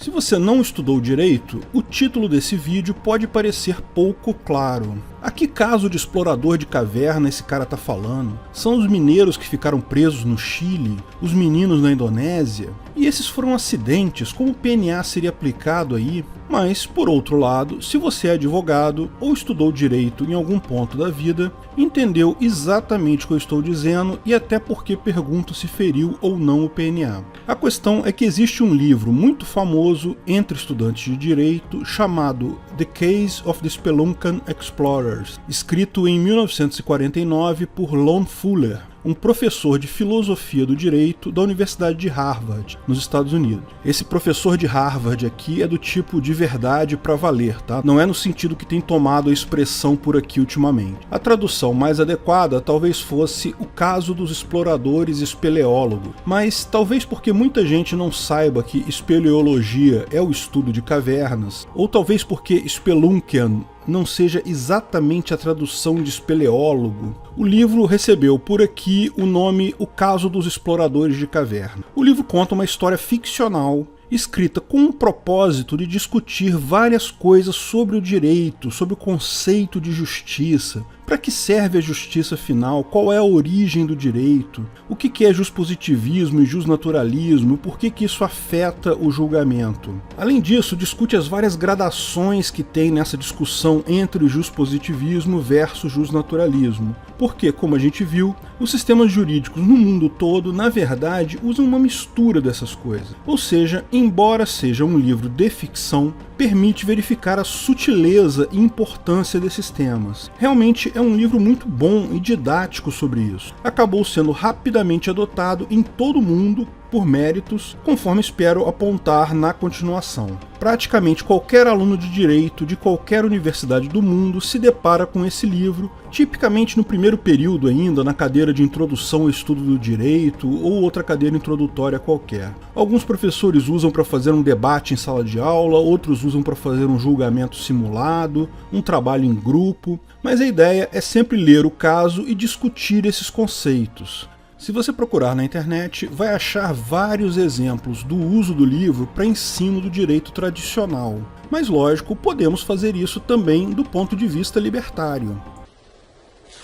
Se você não estudou direito, o título desse vídeo pode parecer pouco claro. A que caso de explorador de caverna esse cara tá falando? São os mineiros que ficaram presos no Chile? Os meninos na Indonésia? E esses foram acidentes? Como o PNA seria aplicado aí? Mas, por outro lado, se você é advogado ou estudou direito em algum ponto da vida, entendeu exatamente o que eu estou dizendo e até porque pergunto se feriu ou não o PNA. A questão é que existe um livro muito famoso entre estudantes de direito chamado The Case of the Speluncan Explorers, escrito em 1949 por Lon Fuller, um professor de filosofia do direito da Universidade de Harvard, nos Estados Unidos. Esse professor de Harvard aqui é do tipo de verdade pra valer, tá? Não é no sentido que tem tomado a expressão por aqui ultimamente. A tradução mais adequada talvez fosse o caso dos exploradores espeleólogos, mas talvez porque muita gente não saiba que espeleologia é o estudo de cavernas, ou talvez porque spelunkian não seja exatamente a tradução de espeleólogo, o livro recebeu por aqui o nome O Caso dos Exploradores de Caverna. O livro conta uma história ficcional, escrita com o propósito de discutir várias coisas sobre o direito, sobre o conceito de justiça, para que serve a justiça final, qual é a origem do direito, o que é juspositivismo e jusnaturalismo, por que isso afeta o julgamento. Além disso, discute as várias gradações que tem nessa discussão entre o juspositivismo versus jusnaturalismo, porque, como a gente viu, os sistemas jurídicos no mundo todo, na verdade, usam uma mistura dessas coisas. Ou seja, embora seja um livro de ficção, permite verificar a sutileza e importância desses temas. Realmente é um livro muito bom e didático sobre isso. Acabou sendo rapidamente adotado em todo o mundo por méritos, conforme espero apontar na continuação. Praticamente qualquer aluno de direito de qualquer universidade do mundo se depara com esse livro, tipicamente no primeiro período ainda, na cadeira de introdução ao estudo do direito ou outra cadeira introdutória qualquer. Alguns professores usam para fazer um debate em sala de aula, outros usam para fazer um julgamento simulado, um trabalho em grupo, mas a ideia é sempre ler o caso e discutir esses conceitos. Se você procurar na internet, vai achar vários exemplos do uso do livro para ensino do direito tradicional. Mas lógico, podemos fazer isso também do ponto de vista libertário.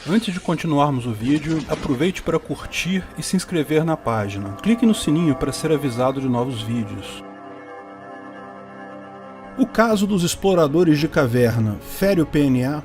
Antes de continuarmos o vídeo, aproveite para curtir e se inscrever na página. Clique no sininho para ser avisado de novos vídeos. O caso dos exploradores de caverna fere o PNA?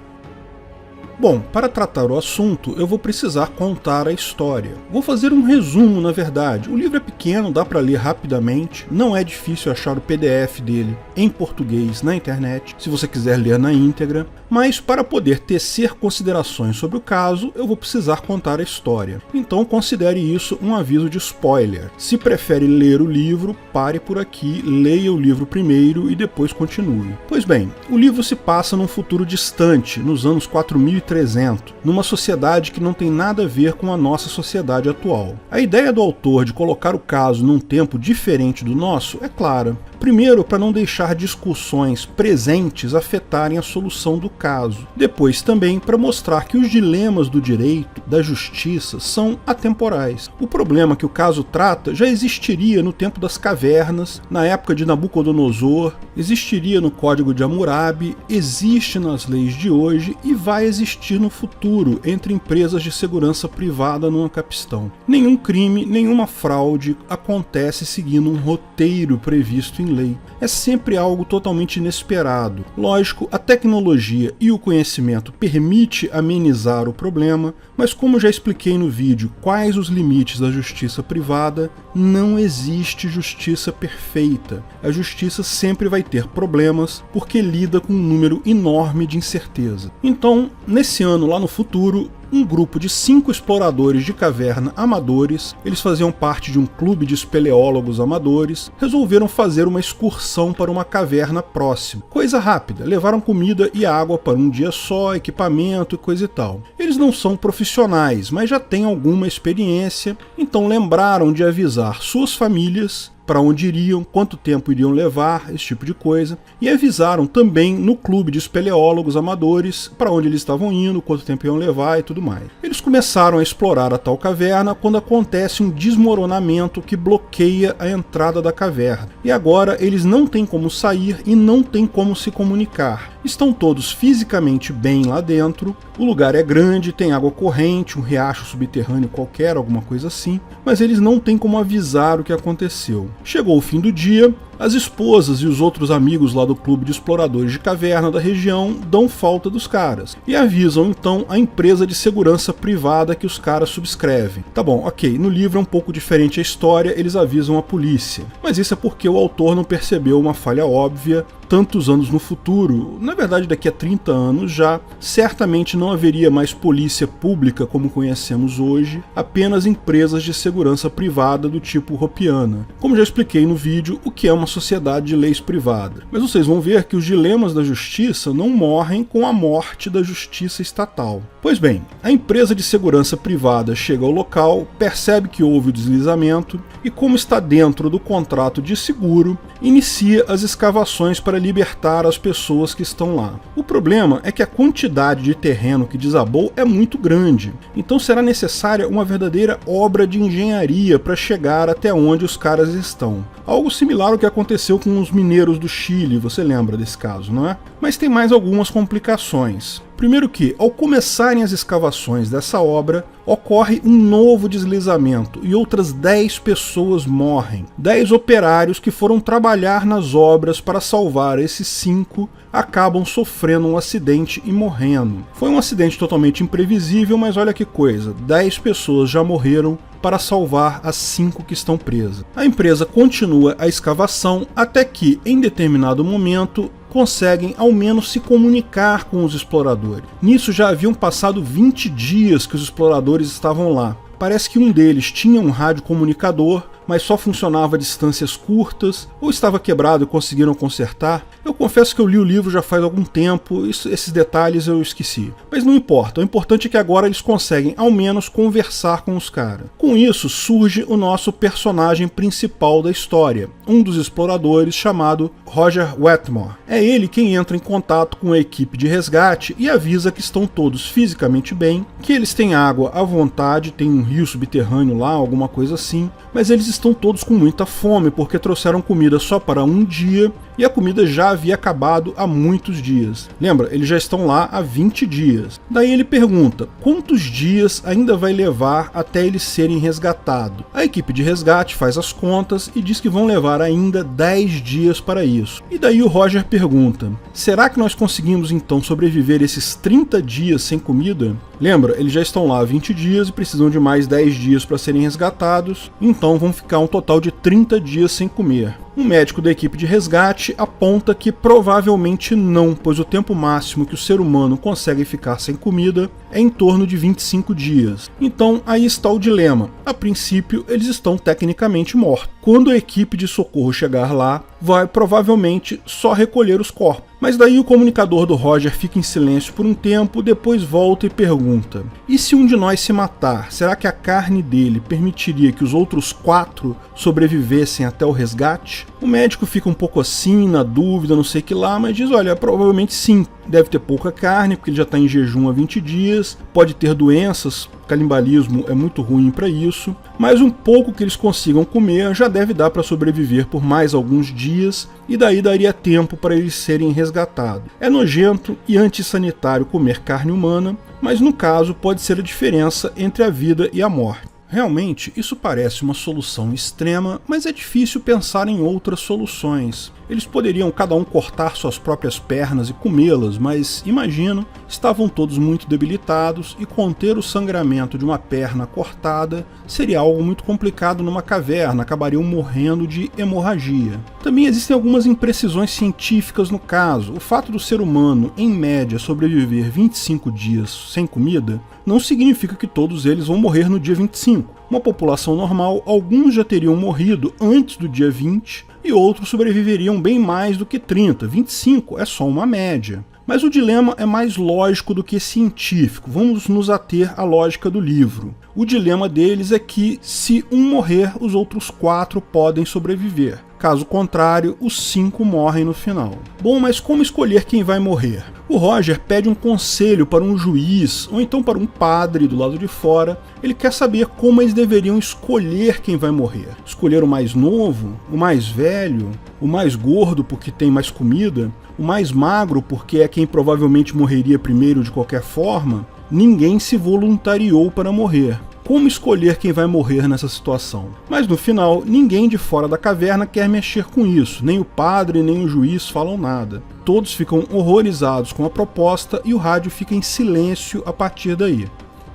Bom, para tratar o assunto, eu vou precisar contar a história. Vou fazer um resumo, na verdade. O livro é pequeno, dá para ler rapidamente, não é difícil achar o PDF dele em português na internet, se você quiser ler na íntegra, mas para poder tecer considerações sobre o caso, eu vou precisar contar a história. Então considere isso um aviso de spoiler. Se prefere ler o livro, pare por aqui, leia o livro primeiro e depois continue. Pois bem, o livro se passa num futuro distante, nos anos 4300, numa sociedade que não tem nada a ver com a nossa sociedade atual. A ideia do autor de colocar o caso num tempo diferente do nosso é clara. Primeiro, para não deixar discussões presentes afetarem a solução do caso. Depois também para mostrar que os dilemas do direito, da justiça, são atemporais. O problema que o caso trata já existiria no tempo das cavernas, na época de Nabucodonosor, existiria no Código de Hammurabi, existe nas leis de hoje e vai existir no futuro entre empresas de segurança privada no Ancapistan. Nenhum crime, nenhuma fraude acontece seguindo um roteiro previsto em lei. É sempre algo totalmente inesperado. Lógico, a tecnologia e o conhecimento permite amenizar o problema, mas como já expliquei no vídeo quais os limites da justiça privada, não existe justiça perfeita. A justiça sempre vai ter problemas porque lida com um número enorme de incerteza. Então, nesse ano lá no futuro, um grupo de 5 exploradores de caverna amadores, eles faziam parte de um clube de espeleólogos amadores, resolveram fazer uma excursão para uma caverna próxima. Coisa rápida, levaram comida e água para um dia só, equipamento e coisa e tal. Eles não são profissionais, mas já têm alguma experiência, então lembraram de avisar suas famílias para onde iriam, quanto tempo iriam levar, esse tipo de coisa, e avisaram também no clube de espeleólogos amadores para onde eles estavam indo, quanto tempo iam levar e tudo mais. Eles começaram a explorar a tal caverna quando acontece um desmoronamento que bloqueia a entrada da caverna. E agora eles não têm como sair e não têm como se comunicar. Estão todos fisicamente bem lá dentro, o lugar é grande, tem água corrente, um riacho subterrâneo qualquer, alguma coisa assim, mas eles não têm como avisar o que aconteceu. Chegou o fim do dia, as esposas e os outros amigos lá do clube de exploradores de caverna da região dão falta dos caras e avisam então a empresa de segurança privada que os caras subscrevem. Tá bom, ok, no livro é um pouco diferente a história, eles avisam a polícia, mas isso é porque o autor não percebeu uma falha óbvia. Tantos anos no futuro, na verdade daqui a 30 anos já, certamente não haveria mais polícia pública como conhecemos hoje, apenas empresas de segurança privada do tipo Hopiana. Como já expliquei no vídeo, o que é uma sociedade de leis privada. Mas vocês vão ver que os dilemas da justiça não morrem com a morte da justiça estatal. Pois bem, a empresa de segurança privada chega ao local, percebe que houve o deslizamento e, como está dentro do contrato de seguro, inicia as escavações para libertar as pessoas que estão lá. O problema é que a quantidade de terreno que desabou é muito grande, então será necessária uma verdadeira obra de engenharia para chegar até onde os caras estão. Algo similar ao que aconteceu com os mineiros do Chile, você lembra desse caso, não é? Mas tem mais algumas complicações. Primeiro que, ao começarem as escavações dessa obra, ocorre um novo deslizamento e outras 10 pessoas morrem. 10 operários que foram trabalhar nas obras para salvar esses 5 acabam sofrendo um acidente e morrendo. Foi um acidente totalmente imprevisível, mas olha que coisa, 10 pessoas já morreram para salvar as 5 que estão presas. A empresa continua a escavação até que, em determinado momento, conseguem ao menos se comunicar com os exploradores. Nisso já haviam passado 20 dias que os exploradores estavam lá. Parece que um deles tinha um radiocomunicador, mas só funcionava a distâncias curtas, ou estava quebrado e conseguiram consertar. Eu confesso que eu li o livro já faz algum tempo, esses detalhes eu esqueci. Mas não importa, o importante é que agora eles conseguem ao menos conversar com os caras. Com isso surge o nosso personagem principal da história, um dos exploradores chamado Roger Wetmore. É ele quem entra em contato com a equipe de resgate e avisa que estão todos fisicamente bem, que eles têm água à vontade, tem um rio subterrâneo lá, alguma coisa assim, mas eles estão todos com muita fome porque trouxeram comida só para um dia e a comida já havia acabado há muitos dias. Lembra, eles já estão lá há 20 dias. Daí ele pergunta, quantos dias ainda vai levar até eles serem resgatados? A equipe de resgate faz as contas e diz que vão levar ainda 10 dias para isso. E daí o Roger pergunta, será que nós conseguimos então sobreviver esses 30 dias sem comida? Lembra, eles já estão lá há 20 dias e precisam de mais 10 dias para serem resgatados, então vão ficar um total de 30 dias sem comer. Um médico da equipe de resgate aponta que provavelmente não, pois o tempo máximo que o ser humano consegue ficar sem comida é em torno de 25 dias. Então aí está o dilema. A princípio, eles estão tecnicamente mortos. Quando a equipe de socorro chegar lá, vai provavelmente só recolher os corpos. Mas daí o comunicador do Roger fica em silêncio por um tempo, depois volta e pergunta, e se um de nós se matar, será que a carne dele permitiria que os outros 4 sobrevivessem até o resgate? O médico fica um pouco assim, na dúvida, não sei o que lá, mas diz, olha, provavelmente sim, deve ter pouca carne, porque ele já está em jejum há 20 dias, pode ter doenças, canibalismo é muito ruim para isso, mas um pouco que eles consigam comer já deve dar para sobreviver por mais alguns dias, e daí daria tempo para eles serem resgatados. É nojento e antissanitário comer carne humana, mas no caso pode ser a diferença entre a vida e a morte. Realmente, isso parece uma solução extrema, mas é difícil pensar em outras soluções. Eles poderiam cada um cortar suas próprias pernas e comê-las, mas, imagino, estavam todos muito debilitados e conter o sangramento de uma perna cortada seria algo muito complicado numa caverna, acabariam morrendo de hemorragia. Também existem algumas imprecisões científicas no caso. O fato do ser humano, em média, sobreviver 25 dias sem comida não significa que todos eles vão morrer no dia 25. Uma população normal, alguns já teriam morrido antes do dia 20 e outros sobreviveriam bem mais do que 30. 25 é só uma média. Mas o dilema é mais lógico do que científico. Vamos nos ater à lógica do livro. O dilema deles é que, se um morrer, os outros 4 podem sobreviver. Caso contrário, os 5 morrem no final. Bom, mas como escolher quem vai morrer? O Roger pede um conselho para um juiz, ou então para um padre do lado de fora. Ele quer saber como eles deveriam escolher quem vai morrer. Escolher o mais novo, o mais velho, o mais gordo porque tem mais comida, o mais magro porque é quem provavelmente morreria primeiro de qualquer forma. Ninguém se voluntariou para morrer. Como escolher quem vai morrer nessa situação? Mas no final, ninguém de fora da caverna quer mexer com isso, nem o padre nem o juiz falam nada. Todos ficam horrorizados com a proposta e o rádio fica em silêncio a partir daí.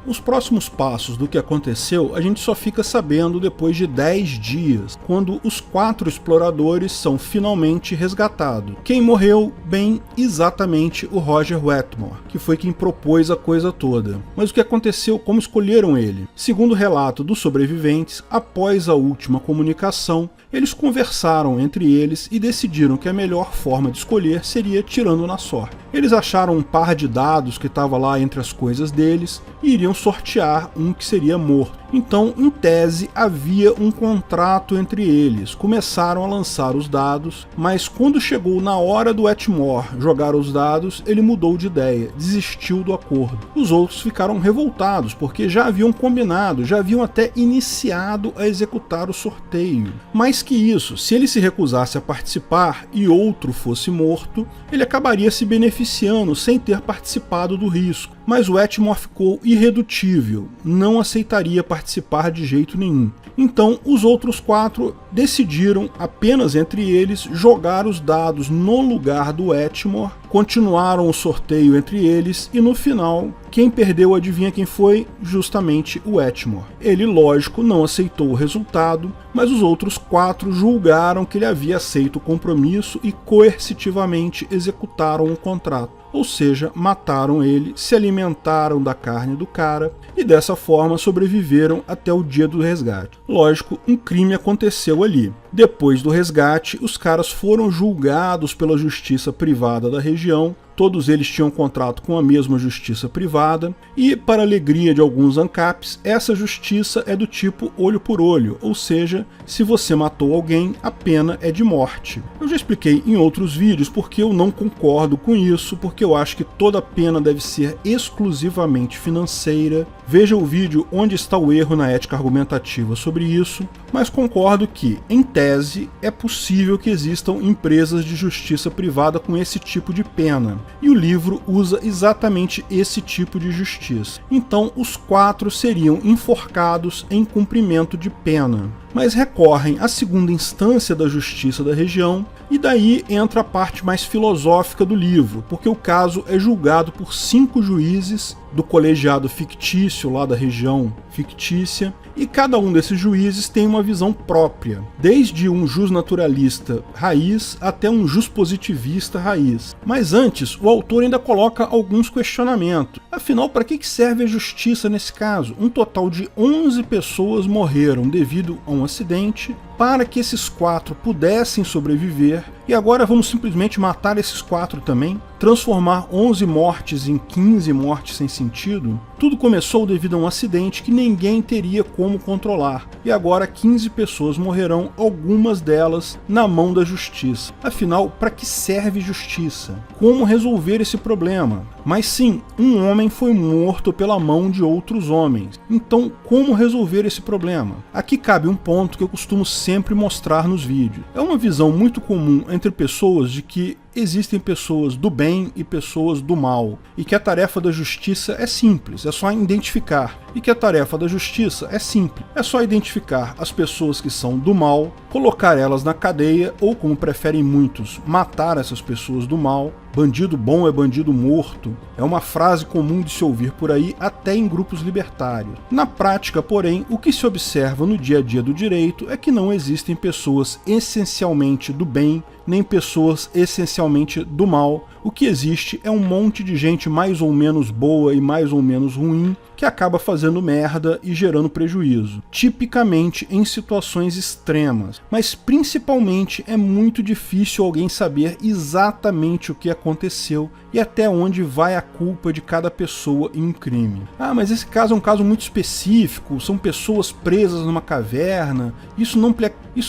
Os próximos passos do que aconteceu a gente só fica sabendo depois de 10 dias, quando os 4 exploradores são finalmente resgatados. Quem morreu? Bem, exatamente o Roger Wetmore, que foi quem propôs a coisa toda. Mas o que aconteceu? Como escolheram ele? Segundo o relato dos sobreviventes, após a última comunicação, eles conversaram entre eles e decidiram que a melhor forma de escolher seria tirando na sorte. Eles acharam um par de dados que estava lá entre as coisas deles e iriam sortear um que seria morto. Então, em tese, havia um contrato entre eles. Começaram a lançar os dados, mas quando chegou na hora do Wetmore jogar os dados, ele mudou de ideia, desistiu do acordo. Os outros ficaram revoltados, porque já haviam combinado, já haviam até iniciado a executar o sorteio. Mais que isso, se ele se recusasse a participar e outro fosse morto, ele acabaria se beneficiando sem ter participado do risco. Mas o Wetmore ficou irredutível, não aceitaria participar de jeito nenhum. Então os outros 4 decidiram, apenas entre eles, jogar os dados no lugar do Wetmore, continuaram o sorteio entre eles e no final, quem perdeu, adivinha quem foi? Justamente o Wetmore. Ele, lógico, não aceitou o resultado, mas os outros 4 julgaram que ele havia aceito o compromisso e coercitivamente executaram o contrato. Ou seja, mataram ele, se alimentaram da carne do cara e dessa forma sobreviveram até o dia do resgate. Lógico, um crime aconteceu ali. Depois do resgate, os caras foram julgados pela justiça privada da região. Todos eles tinham contrato com a mesma justiça privada e, para a alegria de alguns ANCAPs, essa justiça é do tipo olho por olho, ou seja, se você matou alguém, a pena é de morte. Eu já expliquei em outros vídeos porque eu não concordo com isso, porque eu acho que toda pena deve ser exclusivamente financeira. Veja o vídeo onde está o erro na ética argumentativa sobre isso, mas concordo que, em tese, é possível que existam empresas de justiça privada com esse tipo de pena. E o livro usa exatamente esse tipo de justiça. Então, os 4 seriam enforcados em cumprimento de pena, mas recorrem à segunda instância da justiça da região, e daí entra a parte mais filosófica do livro, porque o caso é julgado por 5 juízes do colegiado fictício lá da região fictícia, e cada um desses juízes tem uma visão própria, desde um jusnaturalista raiz até um juspositivista raiz. Mas antes, o autor ainda coloca alguns questionamentos. Afinal, para que serve a justiça nesse caso? Um total de 11 pessoas morreram devido a um acidente, para que esses 4 pudessem sobreviver, e agora vamos simplesmente matar esses 4 também? Transformar 11 mortes em 15 mortes sem sentido? Tudo começou devido a um acidente que ninguém teria como controlar, e agora 15 pessoas morrerão, algumas delas na mão da justiça. Afinal, para que serve justiça? Como resolver esse problema? Mas sim, um homem foi morto pela mão de outros homens. Então, como resolver esse problema? Aqui cabe um ponto que eu costumo sempre mostrar nos vídeos. É uma visão muito comum entre pessoas de que existem pessoas do bem e pessoas do mal, e que a tarefa da justiça é simples, é só identificar. E que a tarefa da justiça é simples, é só identificar as pessoas que são do mal, colocar elas na cadeia, ou como preferem muitos, matar essas pessoas do mal. Bandido bom é bandido morto, é uma frase comum de se ouvir por aí, até em grupos libertários. Na prática, porém, o que se observa no dia a dia do direito é que não existem pessoas essencialmente do bem, nem pessoas essencialmente essencialmente do mal. O que existe é um monte de gente mais ou menos boa e mais ou menos ruim que acaba fazendo merda e gerando prejuízo, tipicamente em situações extremas, mas principalmente é muito difícil alguém saber exatamente o que aconteceu e até onde vai a culpa de cada pessoa em um crime. Ah, mas esse caso é um caso muito específico, são pessoas presas numa caverna, isso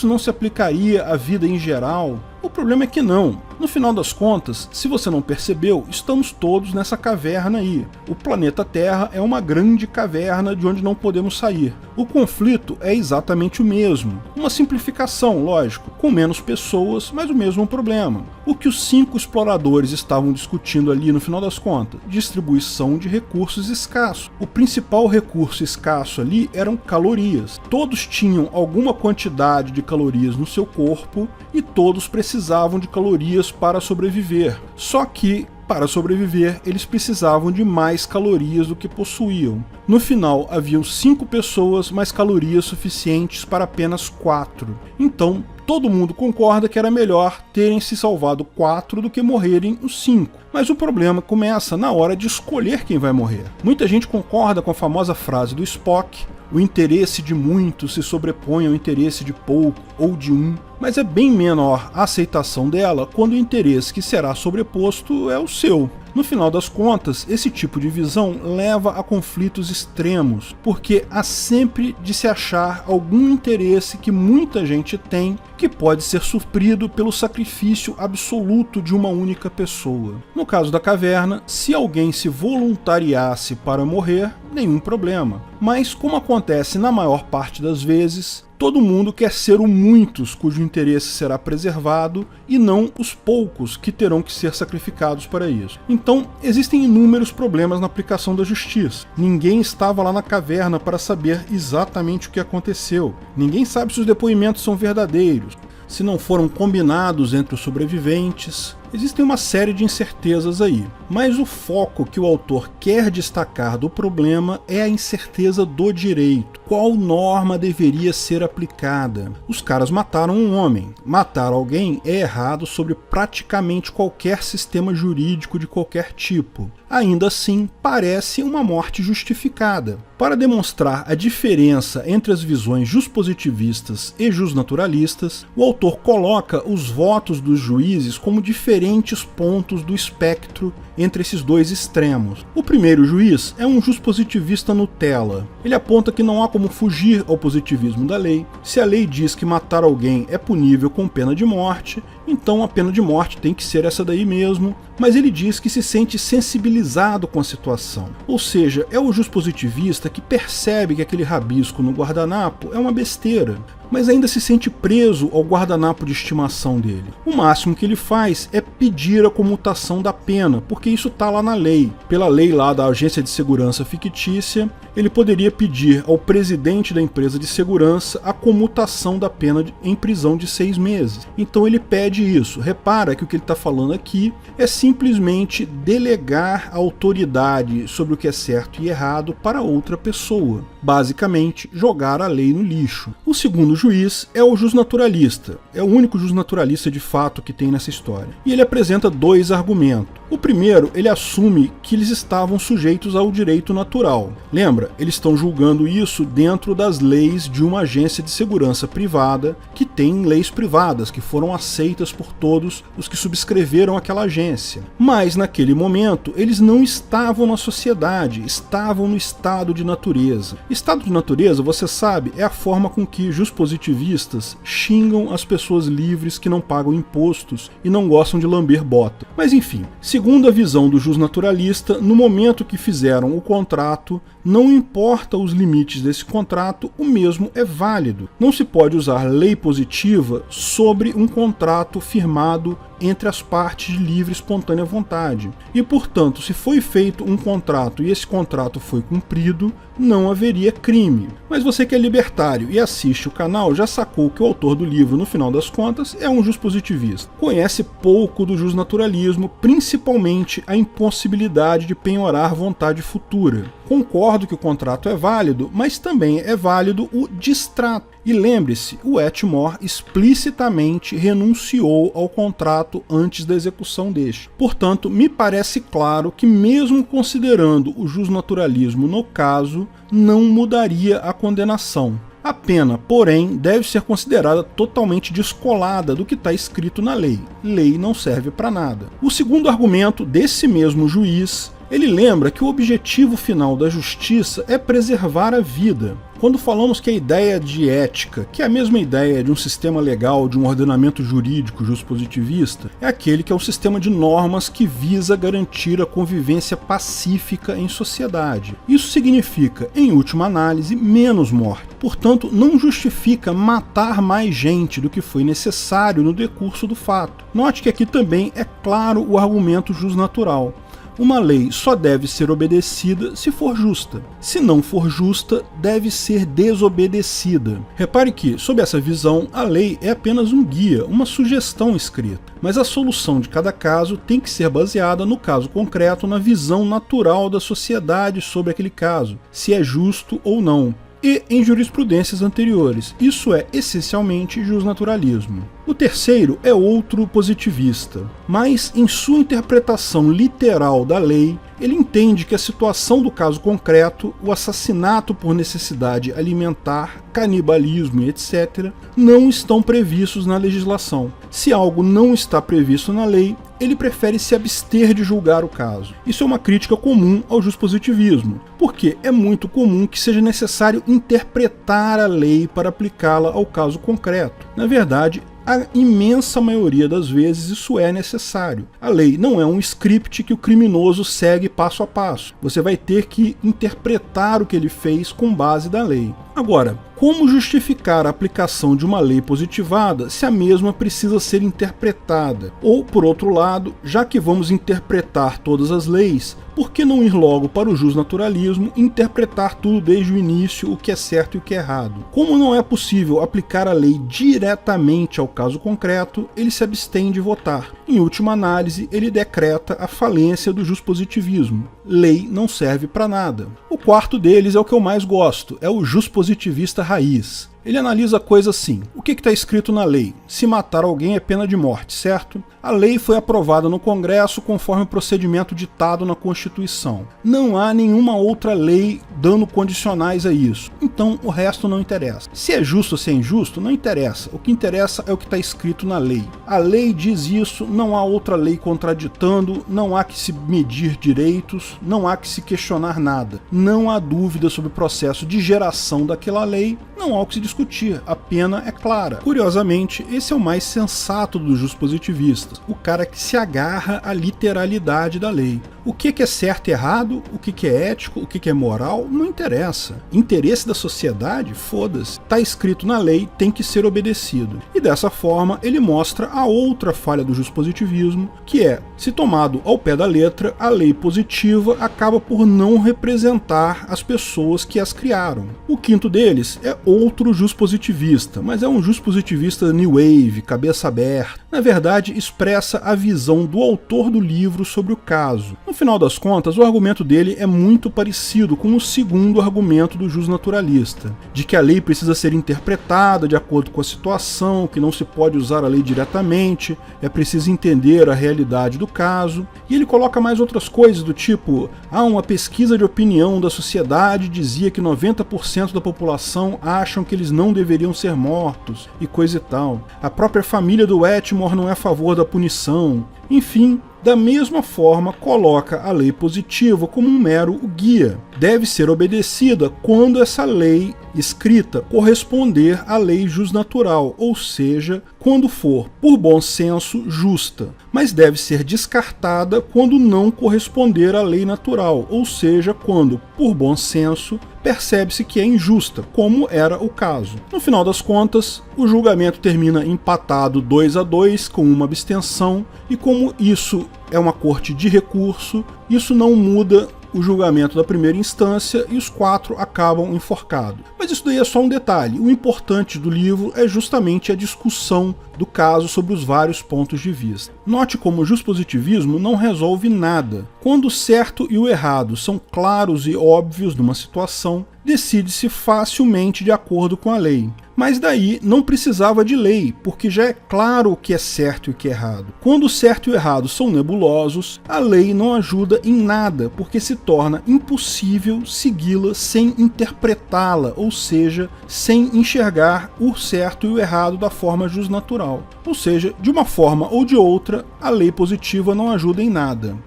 não se aplicaria à vida em geral. O problema é que não. No final das contas, se você não percebeu, estamos todos nessa caverna aí. O planeta Terra é uma grande caverna de onde não podemos sair. O conflito é exatamente o mesmo. Uma simplificação, lógico, com menos pessoas, mas o mesmo problema. O que os 5 exploradores estavam discutindo ali no final das contas? Distribuição de recursos escassos. O principal recurso escasso ali eram calorias. Todos tinham alguma quantidade de calorias no seu corpo e todos precisavam de calorias para sobreviver. Só que, para sobreviver, eles precisavam de mais calorias do que possuíam. No final, haviam 5 pessoas, mas calorias suficientes para apenas 4. Então, todo mundo concorda que era melhor terem se salvado 4 do que morrerem os 5. Mas o problema começa na hora de escolher quem vai morrer. Muita gente concorda com a famosa frase do Spock: o interesse de muitos se sobrepõe ao interesse de pouco ou de um, mas é bem menor a aceitação dela quando o interesse que será sobreposto é o seu. No final das contas, esse tipo de visão leva a conflitos extremos, porque há sempre de se achar algum interesse que muita gente tem que pode ser suprido pelo sacrifício absoluto de uma única pessoa. No caso da caverna, se alguém se voluntariasse para morrer, nenhum problema. Mas, como acontece na maior parte das vezes, todo mundo quer ser o muitos cujo interesse será preservado e não os poucos que terão que ser sacrificados para isso. Então, existem inúmeros problemas na aplicação da justiça. Ninguém estava lá na caverna para saber exatamente o que aconteceu. Ninguém sabe se os depoimentos são verdadeiros, se não foram combinados entre os sobreviventes. Existem uma série de incertezas aí, mas o foco que o autor quer destacar do problema é a incerteza do direito. Qual norma deveria ser aplicada? Os caras mataram um homem. Matar alguém é errado sobre praticamente qualquer sistema jurídico de qualquer tipo. Ainda assim, parece uma morte justificada. Para demonstrar a diferença entre as visões juspositivistas e jusnaturalistas, o autor coloca os votos dos juízes como diferentes pontos do espectro entre esses dois extremos. O primeiro juiz é um juspositivista Nutella. Ele aponta que não há como fugir ao positivismo da lei. Se a lei diz que matar alguém é punível com pena de morte, então a pena de morte tem que ser essa daí mesmo, mas ele diz que se sente sensibilizado com a situação. Ou seja, é o juspositivista que percebe que aquele rabisco no guardanapo é uma besteira, mas ainda se sente preso ao guardanapo de estimação dele. O máximo que ele faz é pedir a comutação da pena, porque isso está lá na lei. Pela lei lá da agência de segurança fictícia, ele poderia pedir ao presidente da empresa de segurança a comutação da pena em prisão de 6 meses. Então ele pede isso. Repara que o que ele está falando aqui é simplesmente delegar a autoridade sobre o que é certo e errado para outra pessoa. Basicamente, jogar a lei no lixo. O segundo juiz é o jusnaturalista. É o único jusnaturalista de fato que tem nessa história. E ele apresenta 2 argumentos. O primeiro, ele assume que eles estavam sujeitos ao direito natural. Lembra? Eles estão julgando isso dentro das leis de uma agência de segurança privada que tem leis privadas que foram aceitas por todos os que subscreveram aquela agência. Mas naquele momento, eles não estavam na sociedade, estavam no estado de natureza. Estado de natureza, você sabe, é a forma com que juspositivistas xingam as pessoas livres que não pagam impostos e não gostam de lamber bota. Mas enfim, segundo a visão do jusnaturalista, no momento que fizeram o contrato, não importa os limites desse contrato, o mesmo é válido. Não se pode usar lei positiva sobre um contrato firmado entre as partes de livre e espontânea vontade. E, portanto, se foi feito um contrato e esse contrato foi cumprido, não haveria crime. Mas você que é libertário e assiste o canal já sacou que o autor do livro, no final das contas, é um juspositivista. Conhece pouco do jusnaturalismo, principalmente principalmente a impossibilidade de penhorar vontade futura. Concordo que o contrato é válido, mas também é válido o distrato. E lembre-se, o Wetmore explicitamente renunciou ao contrato antes da execução deste. Portanto, me parece claro que, mesmo considerando o jusnaturalismo no caso, não mudaria a condenação. A pena, porém, deve ser considerada totalmente descolada do que está escrito na lei. Lei não serve para nada. O segundo argumento desse mesmo juiz, ele lembra que o objetivo final da justiça é preservar a vida. Quando falamos que a ideia de ética, que é a mesma ideia de um sistema legal, de um ordenamento jurídico juspositivista, é aquele que é um sistema de normas que visa garantir a convivência pacífica em sociedade. Isso significa, em última análise, menos morte. Portanto, não justifica matar mais gente do que foi necessário no decurso do fato. Note que aqui também é claro o argumento jusnatural. Uma lei só deve ser obedecida se for justa. Se não for justa, deve ser desobedecida. Repare que, sob essa visão, a lei é apenas um guia, uma sugestão escrita. Mas a solução de cada caso tem que ser baseada no caso concreto, na visão natural da sociedade sobre aquele caso, se é justo ou não. E em jurisprudências anteriores. Isso é essencialmente jusnaturalismo. O terceiro é outro positivista, mas em sua interpretação literal da lei, ele entende que a situação do caso concreto, o assassinato por necessidade alimentar, canibalismo e etc., não estão previstos na legislação. Se algo não está previsto na lei, ele prefere se abster de julgar o caso. Isso é uma crítica comum ao juspositivismo, porque é muito comum que seja necessário interpretar a lei para aplicá-la ao caso concreto. Na verdade, a imensa maioria das vezes isso é necessário. A lei não é um script que o criminoso segue passo a passo. Você vai ter que interpretar o que ele fez com base da lei. Agora, como justificar a aplicação de uma lei positivada se a mesma precisa ser interpretada? Ou, por outro lado, já que vamos interpretar todas as leis, por que não ir logo para o jusnaturalismo e interpretar tudo desde o início, o que é certo e o que é errado? Como não é possível aplicar a lei diretamente ao caso concreto, ele se abstém de votar. Em última análise, ele decreta a falência do juspositivismo. Lei não serve para nada. O quarto deles é o que eu mais gosto, é o juspositivista raiz. Ele analisa a coisa assim: o que está escrito na lei? Se matar alguém é pena de morte, certo? A lei foi aprovada no Congresso conforme o procedimento ditado na Constituição. Não há nenhuma outra lei dando condicionais a isso. Então o resto não interessa. Se é justo ou se é injusto, não interessa. O que interessa é o que está escrito na lei. A lei diz isso, não há outra lei contraditando, não há que se medir direitos, não há que se questionar nada. Não há dúvida sobre o processo de geração daquela lei, não há o que se discutir, a pena é clara. Curiosamente, esse é o mais sensato dos juspositivistas, o cara que se agarra à literalidade da lei. O que é certo e errado, o que é ético, o que é moral, não interessa. Interesse da sociedade, foda-se. Tá escrito na lei, tem que ser obedecido. E dessa forma, ele mostra a outra falha do juspositivismo, que é, se tomado ao pé da letra, a lei positiva acaba por não representar as pessoas que as criaram. O quinto deles é outro juspositivista, mas é um juspositivista new wave, cabeça aberta. Na verdade, expressa a visão do autor do livro sobre o caso. No final das contas, o argumento dele é muito parecido com o segundo argumento do jusnaturalista, de que a lei precisa ser interpretada de acordo com a situação, que não se pode usar a lei diretamente, é preciso entender a realidade do caso. E ele coloca mais outras coisas do tipo: uma pesquisa de opinião da sociedade dizia que 90% da população acham que eles não deveriam ser mortos, e coisa e tal. A própria família do Wetmore não é a favor da punição. Enfim, da mesma forma, coloca a lei positiva como um mero guia. Deve ser obedecida quando essa lei escrita corresponder à lei jusnatural, ou seja, quando for, por bom senso, justa. Mas deve ser descartada quando não corresponder à lei natural, ou seja, quando, por bom senso, percebe-se que é injusta, como era o caso. No final das contas, o julgamento termina empatado 2-2, com uma abstenção, e como isso é uma corte de recurso, isso não muda o julgamento da primeira instância e os 4 acabam enforcados. Mas isso daí é só um detalhe. O importante do livro é justamente a discussão do caso sobre os vários pontos de vista. Note como o juspositivismo não resolve nada. Quando o certo e o errado são claros e óbvios numa situação, decide-se facilmente de acordo com a lei. Mas daí não precisava de lei, porque já é claro o que é certo e o que é errado. Quando o certo e o errado são nebulosos, a lei não ajuda em nada, porque se torna impossível segui-la sem interpretá-la, ou seja, sem enxergar o certo e o errado da forma jusnatural. Ou seja, de uma forma ou de outra, a lei positiva não ajuda em nada.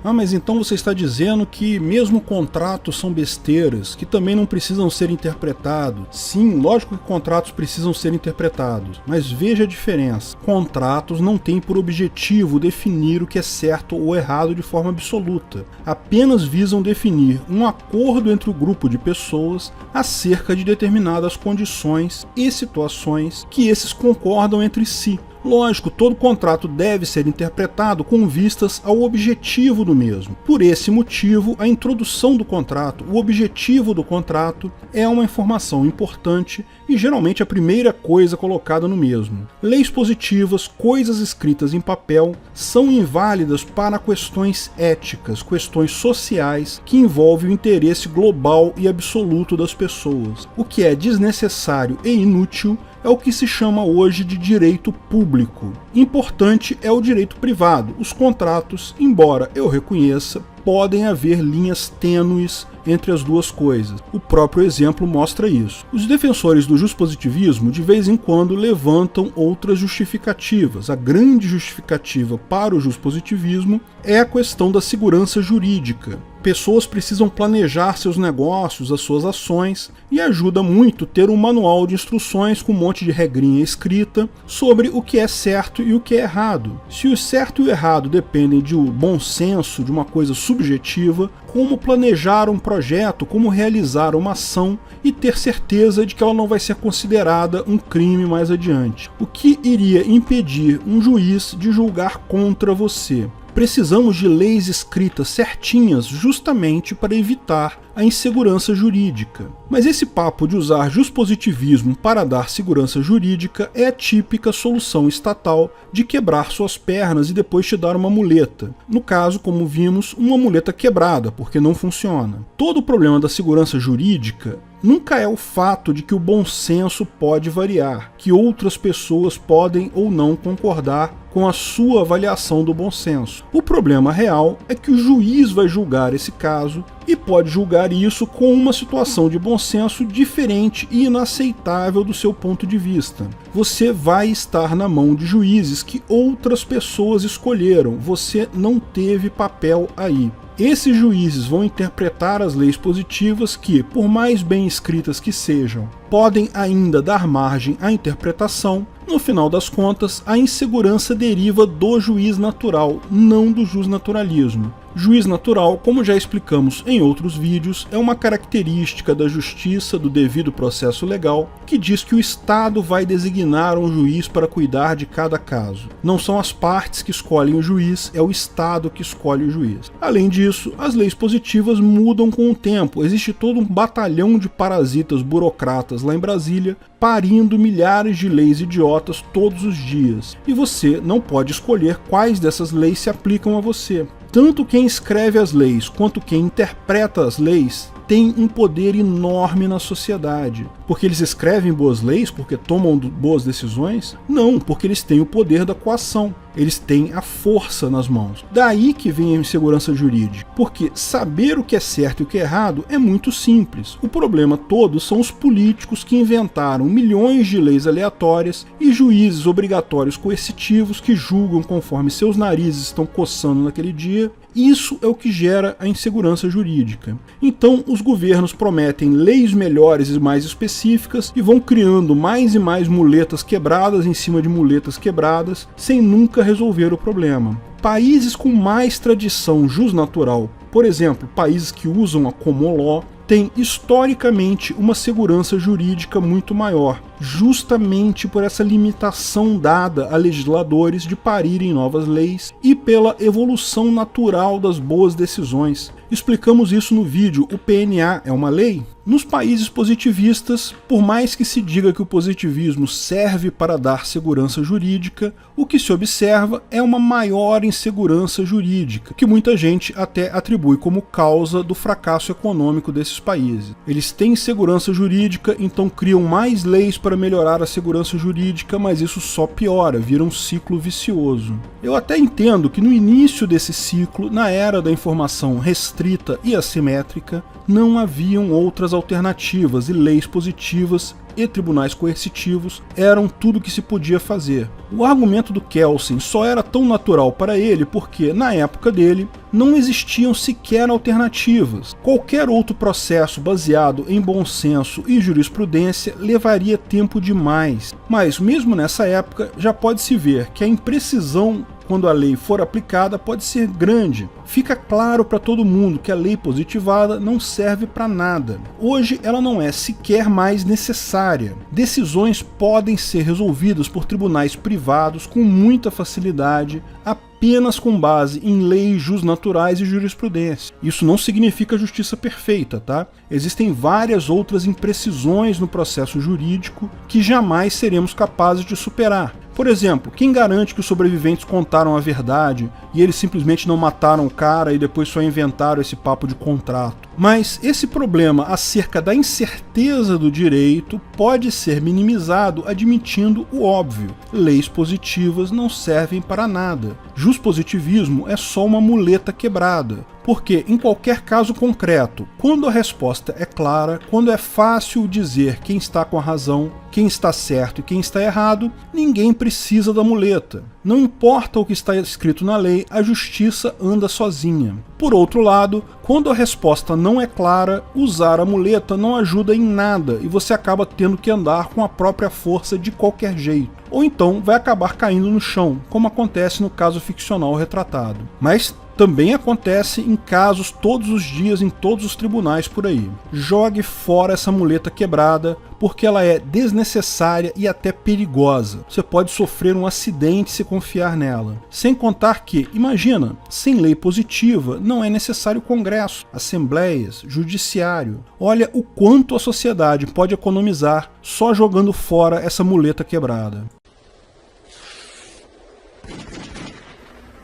Ah, mas então você está dizendo que mesmo contratos são besteiras, que também não precisam ser interpretados. Sim, lógico que contratos precisam ser interpretados, mas veja a diferença. Contratos não têm por objetivo definir o que é certo ou errado de forma absoluta. Apenas visam definir um acordo entre o grupo de pessoas acerca de determinadas condições e situações que esses concordam entre si. Lógico, todo contrato deve ser interpretado com vistas ao objetivo do mesmo. Por esse motivo, a introdução do contrato, o objetivo do contrato, é uma informação importante e geralmente a primeira coisa colocada no mesmo. Leis positivas, coisas escritas em papel, são inválidas para questões éticas, questões sociais que envolvem o interesse global e absoluto das pessoas. O que é desnecessário e inútil é o que se chama hoje de direito público. Importante é o direito privado. Os contratos, embora eu reconheça, podem haver linhas tênues entre as duas coisas. O próprio exemplo mostra isso. Os defensores do juspositivismo de vez em quando levantam outras justificativas. A grande justificativa para o juspositivismo é a questão da segurança jurídica. Pessoas precisam planejar seus negócios, as suas ações, e ajuda muito ter um manual de instruções com um monte de regrinha escrita sobre o que é certo e o que é errado. Se o certo e o errado dependem de um bom senso, de uma coisa subjetiva, como planejar um projeto, como realizar uma ação e ter certeza de que ela não vai ser considerada um crime mais adiante. O que iria impedir um juiz de julgar contra você? Precisamos de leis escritas certinhas justamente para evitar a insegurança jurídica. Mas esse papo de usar juspositivismo para dar segurança jurídica é a típica solução estatal de quebrar suas pernas e depois te dar uma muleta. No caso, como vimos, uma muleta quebrada, porque não funciona. Todo o problema da segurança jurídica nunca é o fato de que o bom senso pode variar, que outras pessoas podem ou não concordar com a sua avaliação do bom senso. O problema real é que o juiz vai julgar esse caso e pode julgar isso com uma situação de bom senso diferente e inaceitável do seu ponto de vista. Você vai estar na mão de juízes que outras pessoas escolheram, você não teve papel aí. Esses juízes vão interpretar as leis positivas que, por mais bem escritas que sejam, podem ainda dar margem à interpretação. No final das contas, a insegurança deriva do juiz natural, não do jusnaturalismo. Juiz natural, como já explicamos em outros vídeos, é uma característica da justiça do devido processo legal que diz que o Estado vai designar um juiz para cuidar de cada caso. Não são as partes que escolhem o juiz, é o Estado que escolhe o juiz. Além disso, as leis positivas mudam com o tempo. Existe todo um batalhão de parasitas burocratas lá em Brasília parindo milhares de leis idiotas todos os dias. E você não pode escolher quais dessas leis se aplicam a você. Tanto quem escreve as leis quanto quem interpreta as leis tem um poder enorme na sociedade. Porque eles escrevem boas leis, porque tomam boas decisões? Não, porque eles têm o poder da coação. Eles têm a força nas mãos. Daí que vem a insegurança jurídica. Porque saber o que é certo e o que é errado é muito simples. O problema todo são os políticos que inventaram milhões de leis aleatórias e juízes obrigatórios coercitivos que julgam conforme seus narizes estão coçando naquele dia. Isso é o que gera a insegurança jurídica. Então, os governos prometem leis melhores e mais específicas e vão criando mais e mais muletas quebradas em cima de muletas quebradas, sem nunca resolver o problema. Países com mais tradição jusnatural, por exemplo, países que usam a common law, têm historicamente uma segurança jurídica muito maior, justamente por essa limitação dada a legisladores de parirem novas leis e pela evolução natural das boas decisões. Explicamos isso no vídeo O PNA é uma lei? Nos países positivistas, por mais que se diga que o positivismo serve para dar segurança jurídica, o que se observa é uma maior insegurança jurídica, que muita gente até atribui como causa do fracasso econômico desses países. Eles têm insegurança jurídica, então criam mais leis para melhorar a segurança jurídica, mas isso só piora, vira um ciclo vicioso. Eu até entendo que no início desse ciclo, na era da informação restrita e assimétrica, não haviam outras alternativas e leis positivas e tribunais coercitivos eram tudo que se podia fazer. O argumento do Kelsen só era tão natural para ele porque, na época dele, não existiam sequer alternativas. Qualquer outro processo baseado em bom senso e jurisprudência levaria tempo demais. Mas, mesmo nessa época, já pode-se ver que a imprecisão quando a lei for aplicada pode ser grande. Fica claro para todo mundo que a lei positivada não serve para nada. Hoje ela não é sequer mais necessária. Decisões podem ser resolvidas por tribunais privados com muita facilidade, apenas com base em leis jusnaturais e jurisprudência. Isso não significa justiça perfeita, tá? Existem várias outras imprecisões no processo jurídico que jamais seremos capazes de superar. Por exemplo, quem garante que os sobreviventes contaram a verdade e eles simplesmente não mataram o cara e depois só inventaram esse papo de contrato? Mas esse problema acerca da incerteza do direito pode ser minimizado admitindo o óbvio. Leis positivas não servem para nada. Juspositivismo é só uma muleta quebrada. Porque, em qualquer caso concreto, quando a resposta é clara, quando é fácil dizer quem está com a razão, quem está certo e quem está errado, ninguém precisa da muleta. Não importa o que está escrito na lei, a justiça anda sozinha. Por outro lado, quando a resposta não é clara, usar a muleta não ajuda em nada e você acaba tendo que andar com a própria força de qualquer jeito. Ou então vai acabar caindo no chão, como acontece no caso ficcional retratado. Mas também acontece em casos todos os dias em todos os tribunais por aí. Jogue fora essa muleta quebrada, porque ela é desnecessária e até perigosa. Você pode sofrer um acidente se confiar nela. Sem contar que, imagina, sem lei positiva não é necessário Congresso, assembleias, judiciário. Olha o quanto a sociedade pode economizar só jogando fora essa muleta quebrada.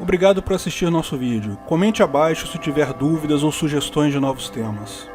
Obrigado por assistir nosso vídeo. Comente abaixo se tiver dúvidas ou sugestões de novos temas.